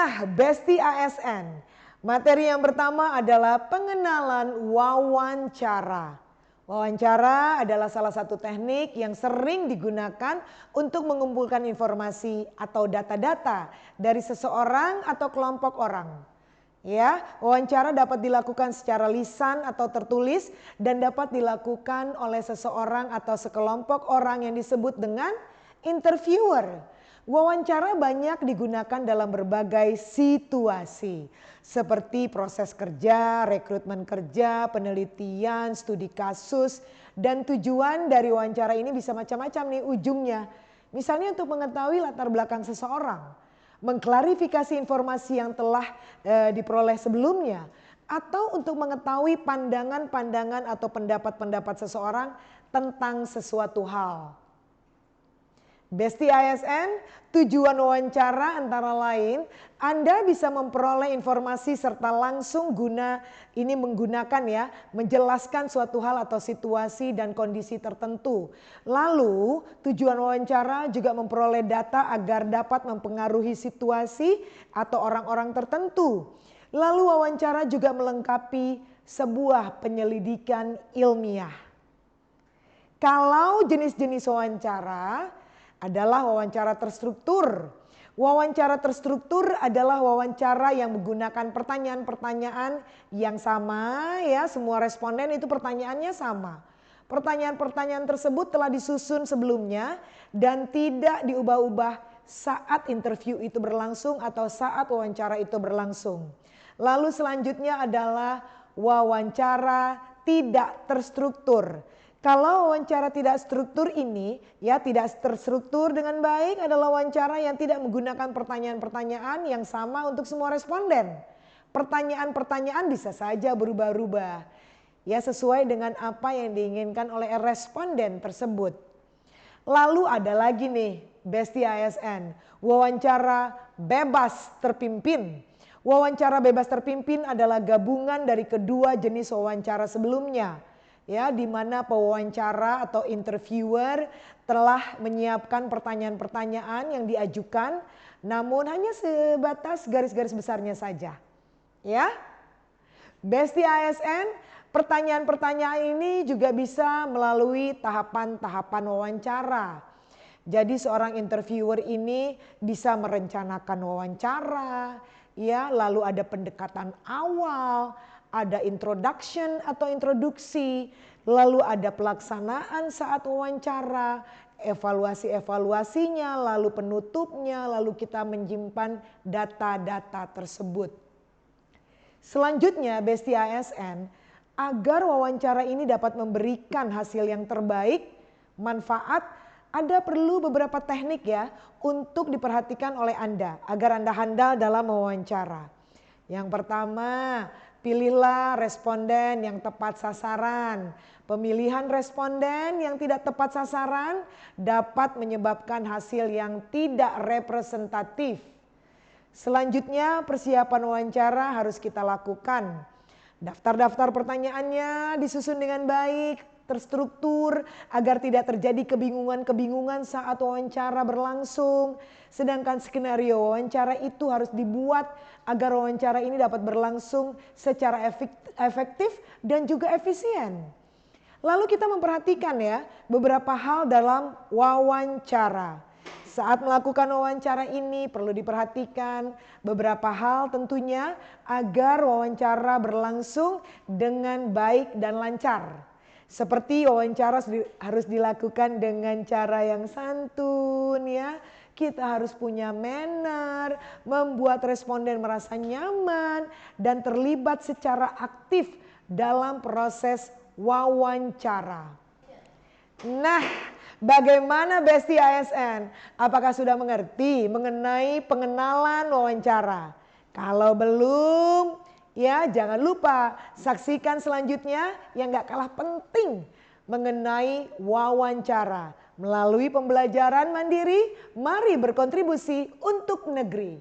Nah, Besti ASN, materi yang pertama adalah pengenalan wawancara. Wawancara adalah salah satu teknik yang sering digunakan untuk mengumpulkan informasi atau data-data dari seseorang atau kelompok orang. Ya, wawancara dapat dilakukan secara lisan atau tertulis dan dapat dilakukan oleh seseorang atau sekelompok orang yang disebut dengan interviewer. Wawancara banyak digunakan dalam berbagai situasi seperti proses kerja, rekrutmen kerja, penelitian, studi kasus, dan tujuan dari wawancara ini bisa macam-macam nih ujungnya. Misalnya untuk mengetahui latar belakang seseorang, mengklarifikasi informasi yang telah diperoleh sebelumnya, atau untuk mengetahui pandangan-pandangan atau pendapat-pendapat seseorang tentang sesuatu hal. Besti ASN, tujuan wawancara antara lain Anda bisa memperoleh informasi serta langsung menggunakan ya, menjelaskan suatu hal atau situasi dan kondisi tertentu. Lalu tujuan wawancara juga memperoleh data agar dapat mempengaruhi situasi atau orang-orang tertentu. Lalu wawancara juga melengkapi sebuah penyelidikan ilmiah. Kalau jenis-jenis wawancara adalah wawancara terstruktur. Wawancara terstruktur adalah wawancara yang menggunakan pertanyaan-pertanyaan yang sama ya, semua responden itu pertanyaannya sama. Pertanyaan-pertanyaan tersebut telah disusun sebelumnya dan tidak diubah-ubah saat interview itu berlangsung atau saat wawancara itu berlangsung. Lalu selanjutnya adalah wawancara tidak terstruktur. Kalau wawancara tidak struktur ini ya tidak terstruktur dengan baik adalah wawancara yang tidak menggunakan pertanyaan-pertanyaan yang sama untuk semua responden. Pertanyaan-pertanyaan bisa saja berubah-ubah ya sesuai dengan apa yang diinginkan oleh responden tersebut. Lalu ada lagi nih Besti ASN, wawancara bebas terpimpin. Wawancara bebas terpimpin adalah gabungan dari kedua jenis wawancara sebelumnya. Ya, di mana pewawancara atau interviewer telah menyiapkan pertanyaan-pertanyaan yang diajukan, namun hanya sebatas garis-garis besarnya saja. Ya, Besti ASN, pertanyaan-pertanyaan ini juga bisa melalui tahapan-tahapan wawancara. Jadi seorang interviewer ini bisa merencanakan wawancara, ya, lalu ada pendekatan awal, ada introduction atau introduksi, lalu ada pelaksanaan saat wawancara, evaluasi-evaluasinya, lalu penutupnya, lalu kita menyimpan data-data tersebut. Selanjutnya Besti ASN, agar wawancara ini dapat memberikan hasil yang terbaik, manfaat, ada perlu beberapa teknik ya untuk diperhatikan oleh Anda agar Anda handal dalam wawancara. Yang pertama, pilihlah responden yang tepat sasaran. Pemilihan responden yang tidak tepat sasaran dapat menyebabkan hasil yang tidak representatif. Selanjutnya persiapan wawancara harus kita lakukan. Daftar-daftar pertanyaannya disusun dengan baik, terstruktur agar tidak terjadi kebingungan-kebingungan saat wawancara berlangsung. Sedangkan skenario wawancara itu harus dibuat agar wawancara ini dapat berlangsung secara efektif dan juga efisien. Lalu kita memperhatikan ya beberapa hal dalam wawancara. Saat melakukan wawancara ini perlu diperhatikan beberapa hal tentunya agar wawancara berlangsung dengan baik dan lancar. Seperti wawancara harus dilakukan dengan cara yang santun ya. Kita harus punya manner, membuat responden merasa nyaman dan terlibat secara aktif dalam proses wawancara. Nah, bagaimana Besti ASN? Apakah sudah mengerti mengenai pengenalan wawancara? Kalau belum, ya jangan lupa saksikan selanjutnya yang gak kalah penting mengenai wawancara. Melalui pembelajaran mandiri, mari berkontribusi untuk negeri.